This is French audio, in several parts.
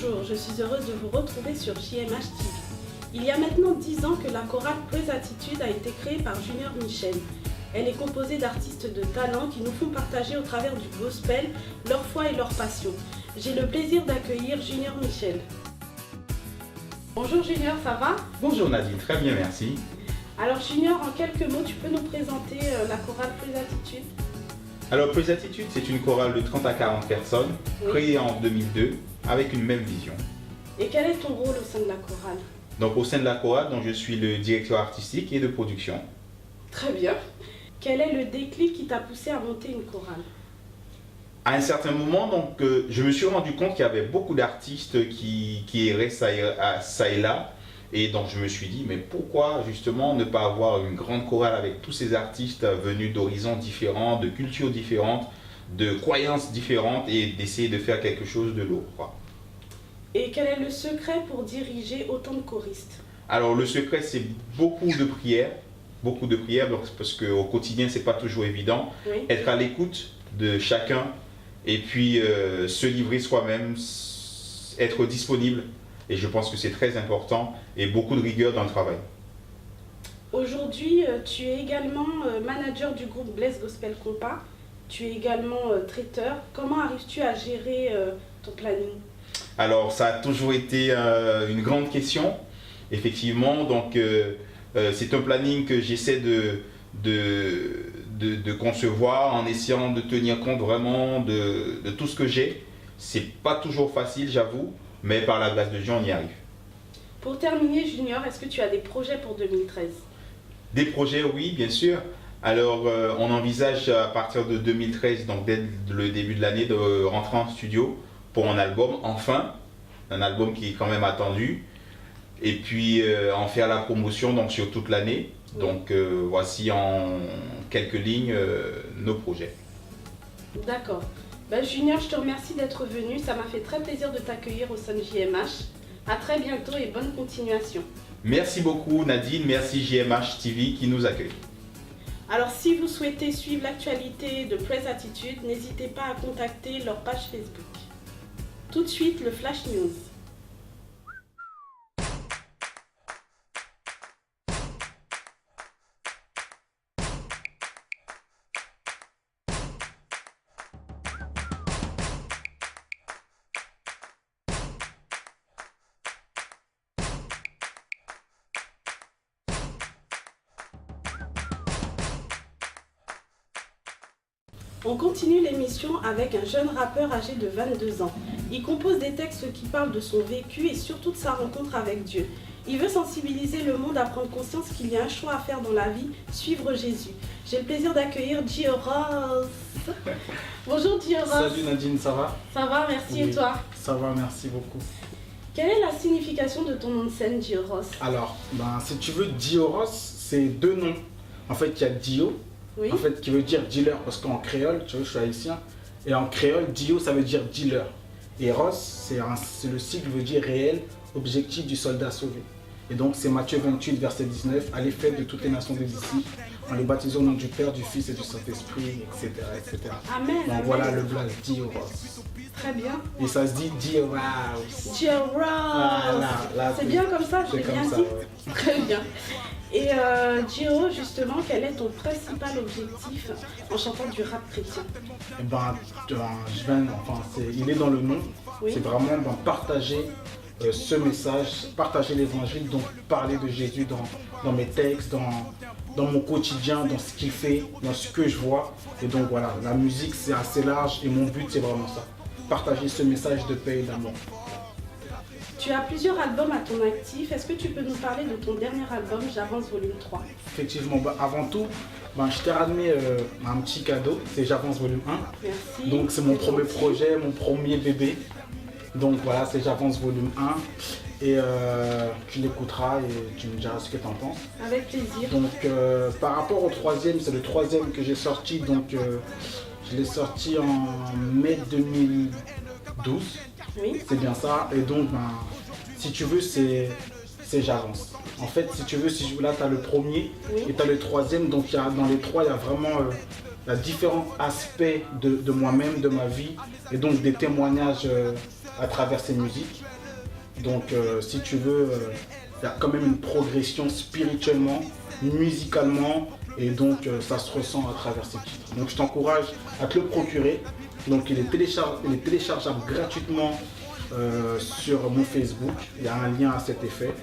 Bonjour, je suis heureuse de vous retrouver sur JMH TV. Il y a maintenant 10 ans que la chorale Praise Attitude a été créée par Junior Michel. Elle est composée d'artistes de talent qui nous font partager au travers du gospel leur foi et leur passion. J'ai le plaisir d'accueillir Junior Michel. Bonjour Junior, ça va? Bonjour Nadine, très bien, merci. Alors Junior, en quelques mots, tu peux nous présenter la chorale Praise Attitude? Alors Praise Attitude, c'est une chorale de 30 à 40 personnes, créée en 2002, avec une même vision. Et quel est ton rôle au sein de la chorale? Donc au sein de la chorale, je suis le directeur artistique et de production. Très bien. Quel est le déclic qui t'a poussé à monter une chorale? À un certain moment, je me suis rendu compte qu'il y avait beaucoup d'artistes qui erraient ça et là. Et donc je me suis dit, mais pourquoi justement ne pas avoir une grande chorale avec tous ces artistes venus d'horizons différents, de cultures différentes, de croyances différentes, et d'essayer de faire quelque chose de lourd, quoi. Et quel est le secret pour diriger autant de choristes? Alors le secret, c'est beaucoup de prières, parce qu'au quotidien c'est pas toujours évident. Oui. Être à l'écoute de chacun et puis se livrer soi-même, être disponible. Et je pense que c'est très important, et beaucoup de rigueur dans le travail. Aujourd'hui, tu es également manager du groupe Bless Gospel Compas. Tu es également traiteur. Comment arrives-tu à gérer ton planning? Alors ça a toujours été une grande question, effectivement. Donc c'est un planning que j'essaie de concevoir en essayant de tenir compte vraiment de tout ce que j'ai. C'est pas toujours facile, j'avoue. Mais par la grâce de Dieu, on y arrive. Pour terminer, Junior, est-ce que tu as des projets pour 2013? Des projets, oui, bien sûr. Alors, on envisage à partir de 2013, donc dès le début de l'année, de rentrer en studio pour un album, enfin. Un album qui est quand même attendu. Et puis, en faire la promotion donc, sur toute l'année. Oui. Donc, voici en quelques lignes nos projets. D'accord. Junior, je te remercie d'être venu. Ça m'a fait très plaisir de t'accueillir au sein de JMH. À très bientôt et bonne continuation. Merci beaucoup Nadine, merci JMH TV qui nous accueille. Alors si vous souhaitez suivre l'actualité de Praise Attitude, n'hésitez pas à contacter leur page Facebook. Tout de suite, le Flash News. On continue l'émission avec un jeune rappeur âgé de 22 ans. Il compose des textes qui parlent de son vécu et surtout de sa rencontre avec Dieu. Il veut sensibiliser le monde à prendre conscience qu'il y a un choix à faire dans la vie, suivre Jésus. J'ai le plaisir d'accueillir Gioros. Bonjour Gioros. Salut Nadine, ça va? Ça va, merci. Oui. Et toi? Ça va, merci beaucoup. Quelle est la signification de ton nom de scène, Gioros? Alors, si tu veux, Gioros, c'est deux noms. En fait, il y a Dio. Oui. En fait, qui veut dire dealer, parce qu'en créole, tu vois, je suis haïtien, et en créole, Dio, ça veut dire dealer. Et Ros, c'est le sigle veut dire réel, objectif du soldat sauvé. Et donc, c'est Matthieu 28, verset 19, allez faire de toutes les nations des disciples, en les baptisant au nom du Père, du Fils et du Saint-Esprit, etc., etc. Amen. Donc amen. voilà le blaze, Dio Ros. Très bien. Et ça se dit Dio Ros. Gioros. Voilà, c'est bien comme ça, j'ai bien comme ça, dit. ouais. Très bien. Et Gio, justement, quel est ton principal objectif en chantant du rap chrétien? Il est dans le nom. Oui. C'est vraiment partager ce message, partager l'évangile, donc parler de Jésus dans mes textes, dans mon quotidien, dans ce qu'il fait, dans ce que je vois. Et donc voilà, la musique c'est assez large et mon but c'est vraiment ça, partager ce message de paix et d'amour. Tu as plusieurs albums à ton actif. Est-ce que tu peux nous parler de ton dernier album, J'avance volume 3? Effectivement, avant tout, je t'ai ramené un petit cadeau, c'est J'avance volume 1. Merci. Donc c'est mon premier projet, mon premier bébé. Donc voilà, c'est J'avance volume 1. Et tu l'écouteras et tu me diras ce que tu en penses. Avec plaisir. Donc par rapport au troisième, c'est le troisième que j'ai sorti. Donc je l'ai sorti en mai 2012. Oui. C'est bien ça. Et donc, si tu veux, c'est J'avance. En fait, si tu veux, là, tu as le premier Oui. et tu as le troisième. Donc, dans les trois, il y a vraiment différents aspects de moi-même, de ma vie. Et donc, des témoignages à travers ces musiques. Donc si tu veux, il y a quand même une progression spirituellement, musicalement, et donc ça se ressent à travers ces titres. Donc je t'encourage à te le procurer. Donc il est téléchargeable gratuitement sur mon Facebook. Il y a un lien à cet effet.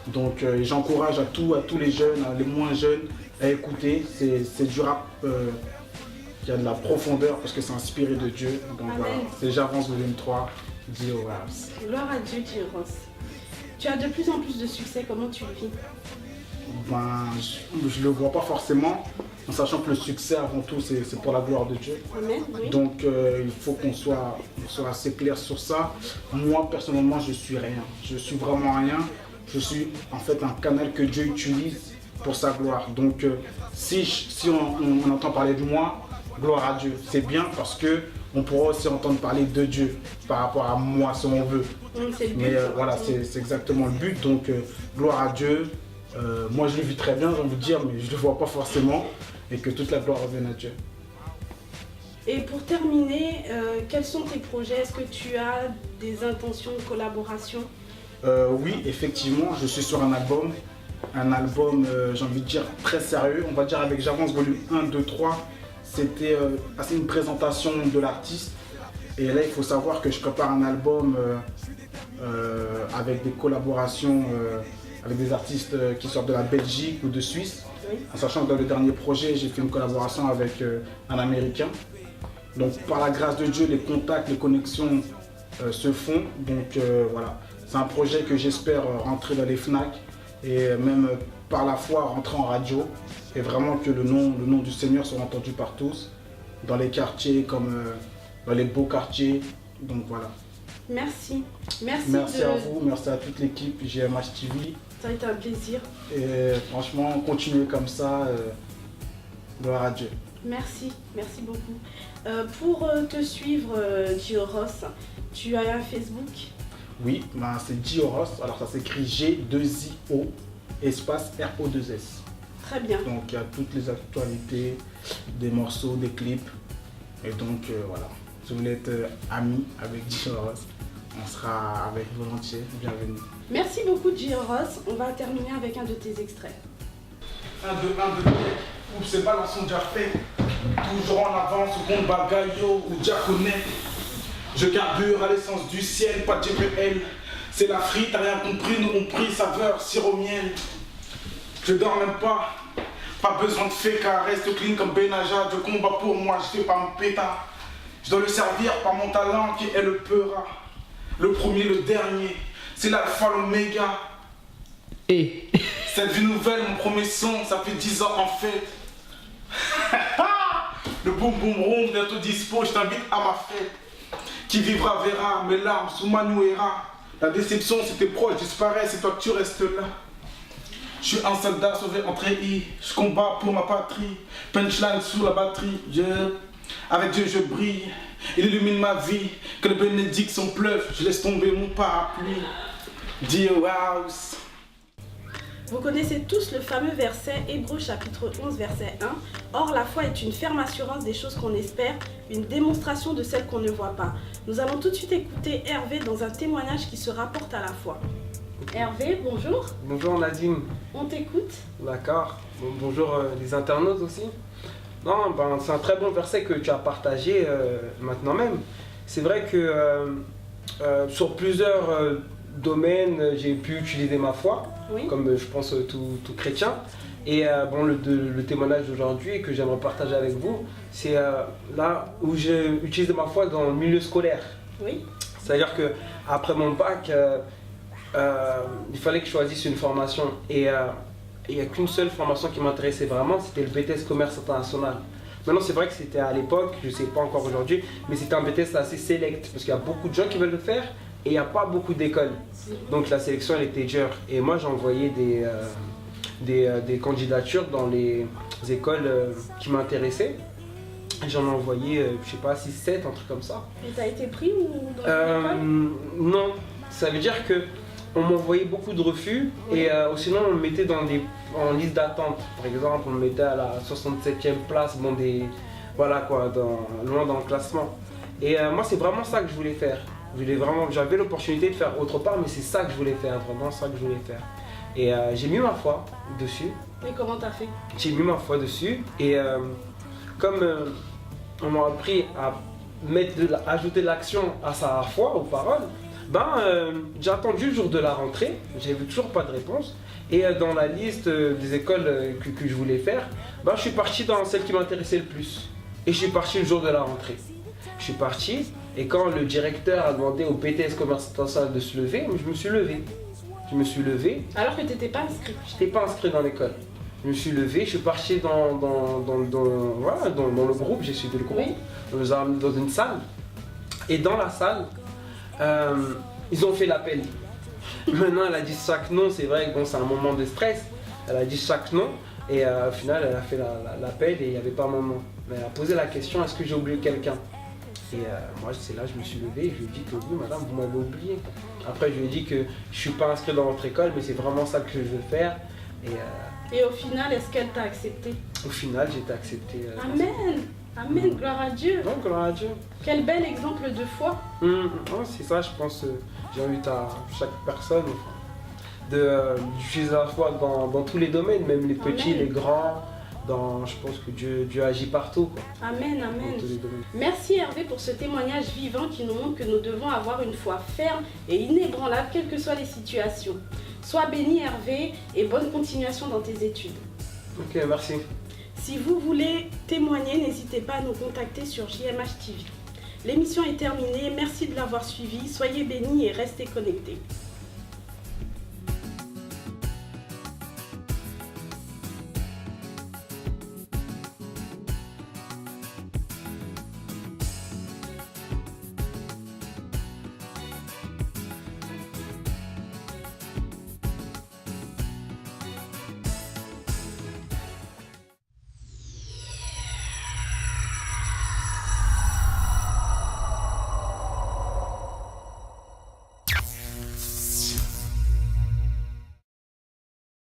Donc j'encourage à tous les jeunes, les moins jeunes, à écouter. C'est du rap qui a de la profondeur parce que c'est inspiré de Dieu. Donc voilà, c'est J'avance volume 3, Dio Ross. Gloire à Dieu, Dio Ross. Tu as de plus en plus de succès, comment tu le vis? Ben, je le vois pas forcément, en sachant que le succès avant tout c'est pour la gloire de Dieu. Amen, oui. Donc il faut qu'on soit assez clair sur ça. Moi personnellement je suis rien, je suis vraiment rien. Je suis en fait un canal que Dieu utilise pour sa gloire. Donc si on entend parler de moi, gloire à Dieu. C'est bien parce que on pourra aussi entendre parler de Dieu par rapport à moi si on veut. Mais voilà, c'est exactement le but. Donc gloire à Dieu. Moi je le vis très bien, j'ai envie de dire, mais je ne le vois pas forcément. Et que toute la gloire revienne à Dieu. Et pour terminer, quels sont tes projets? Est-ce que tu as des intentions de collaboration? Oui, effectivement, je suis sur un album, j'ai envie de dire, très sérieux. On va dire avec J'avance volume 1, 2, 3. C'était assez une présentation de l'artiste. Et là, il faut savoir que je prépare un album avec des collaborations avec des artistes qui sortent de la Belgique ou de Suisse. Oui. En sachant que dans le dernier projet, j'ai fait une collaboration avec un Américain. Donc par la grâce de Dieu, les contacts, les connexions se font. Donc voilà, c'est un projet que j'espère rentrer dans les FNAC et même par la foi rentrer en radio. Et vraiment que le nom du Seigneur soit entendu par tous, dans les quartiers comme dans les beaux quartiers. Donc voilà. Merci. Merci à vous, merci à toute l'équipe GMH TV. Ça a été un plaisir. Et franchement, continuez comme ça. Gloire à Dieu. Merci beaucoup. Pour te suivre, Dio Ross, tu as un Facebook? Oui, ben c'est Dio Ross. Alors ça s'écrit G2IO espace RO2S. Très bien. Donc il y a toutes les actualités, des morceaux, des clips. Et donc voilà, si vous voulez être ami avec Dio Ross, on sera avec volontiers. Bienvenue. Merci beaucoup, Dio Ross. On va terminer avec un de tes extraits. 1, 2, 1, 2, ou c'est pas dans son déjà fait. Toujours en avance, au bon bagayo ou diaconé. Je carbure à l'essence du ciel, pas de GPL. C'est la frite, t'as rien compris, nous on prie, saveur, sirop miel. Je dors même pas besoin de féca, reste clean comme Benaja. Je combat pour moi, je fais pas mon pétard. Je dois le servir par mon talent qui est le peura. Le premier, le dernier, c'est l'alpha, l'oméga. Et cette vie nouvelle, mon premier son, ça fait 10 ans en fait. Le boom boom room, bientôt dispo, je t'invite à ma fête. Qui vivra verra mes larmes sous ma nuera. La déception, c'était proche, disparaît, c'est toi que tu restes là. Je suis un soldat sauvé en treillis, je combats pour ma patrie. Punchline sous la batterie, yeah. Avec Dieu je brille, il illumine ma vie. Que le bénédiction pleuve, je laisse tomber mon parapluie. Dio House. Vous connaissez tous le fameux verset Hébreux chapitre 11 verset 1. Or la foi est une ferme assurance des choses qu'on espère, une démonstration de celles qu'on ne voit pas. Nous allons tout de suite écouter Hervé dans un témoignage qui se rapporte à la foi. Hervé, bonjour. Bonjour Nadine. On t'écoute. D'accord. Bonjour les internautes aussi. Non, c'est un très bon verset que tu as partagé maintenant même. C'est vrai que sur plusieurs domaines, j'ai pu utiliser ma foi, oui. Comme je pense tout chrétien. Et le témoignage d'aujourd'hui que j'aimerais partager avec vous, c'est là où j'ai utilisé ma foi dans le milieu scolaire. Oui. C'est-à-dire qu'après mon bac, il fallait que je choisisse une formation. Et il n'y a qu'une seule formation qui m'intéressait vraiment, c'était le BTS Commerce International. Maintenant, c'est vrai que c'était à l'époque, je ne sais pas encore aujourd'hui, mais c'était un BTS assez select, parce qu'il y a beaucoup de gens qui veulent le faire, et il n'y a pas beaucoup d'écoles. Donc la sélection, elle était dure. Et moi, j'ai envoyé des candidatures dans les écoles qui m'intéressaient. J'en ai envoyé, je sais pas, 6, 7, un truc comme ça. Et t'as été pris ou dans une école? Non, ça veut dire que on m'envoyait beaucoup de refus, oui. Et sinon on me mettait en liste d'attente. Par exemple, on me mettait à la 67e place, voilà quoi, loin dans le classement. Et moi c'est vraiment ça que je voulais faire. J'avais l'opportunité de faire autre part, mais c'est ça que je voulais faire, vraiment ça que je voulais faire. Et j'ai mis ma foi dessus. Et comment t'as fait? J'ai mis ma foi dessus et comme on m'a appris à ajouter de l'action à sa foi, aux paroles, j'ai attendu le jour de la rentrée, j'avais toujours pas de réponse. Et dans la liste des écoles que je voulais faire, je suis parti dans celle qui m'intéressait le plus. Et je suis parti le jour de la rentrée. Je suis parti et quand le directeur a demandé au BTS Commerce International de se lever, je me suis levé. Je me suis levé. Alors que t'étais pas inscrit. Je n'étais pas inscrit dans l'école. Je me suis levé, je suis parti dans le groupe, j'ai suivi le groupe. Oui. On nous a amenés dans une salle. Et dans la salle, ils ont fait l'appel. Maintenant, elle a dit chaque nom, c'est vrai que c'est un moment de stress. Elle a dit chaque nom et au final, elle a fait l'appel et il n'y avait pas mon nom. Mais elle a posé la question, est-ce que j'ai oublié quelqu'un? Et moi, c'est là, je me suis levé et je lui ai dit que oui, madame, vous m'avez oublié. Après, je lui ai dit que je ne suis pas inscrit dans votre école, mais c'est vraiment ça que je veux faire. Et au final, est-ce qu'elle t'a accepté? Au final, j'ai été accepté. Amen. Amen, gloire à Dieu. Non, gloire à Dieu. Quel bel exemple de foi. C'est ça, je pense, j'invite à chaque personne d'utiliser la foi dans tous les domaines, même les petits, Amen. les grands. Je pense que Dieu agit partout. Quoi, Amen, amen. dans tous les domaines. Merci Hervé pour ce témoignage vivant qui nous montre que nous devons avoir une foi ferme et inébranlable, quelles que soient les situations. Sois béni Hervé et bonne continuation dans tes études. Ok, merci. Si vous voulez témoigner, n'hésitez pas à nous contacter sur JMH TV. L'émission est terminée, merci de l'avoir suivi, soyez bénis et restez connectés.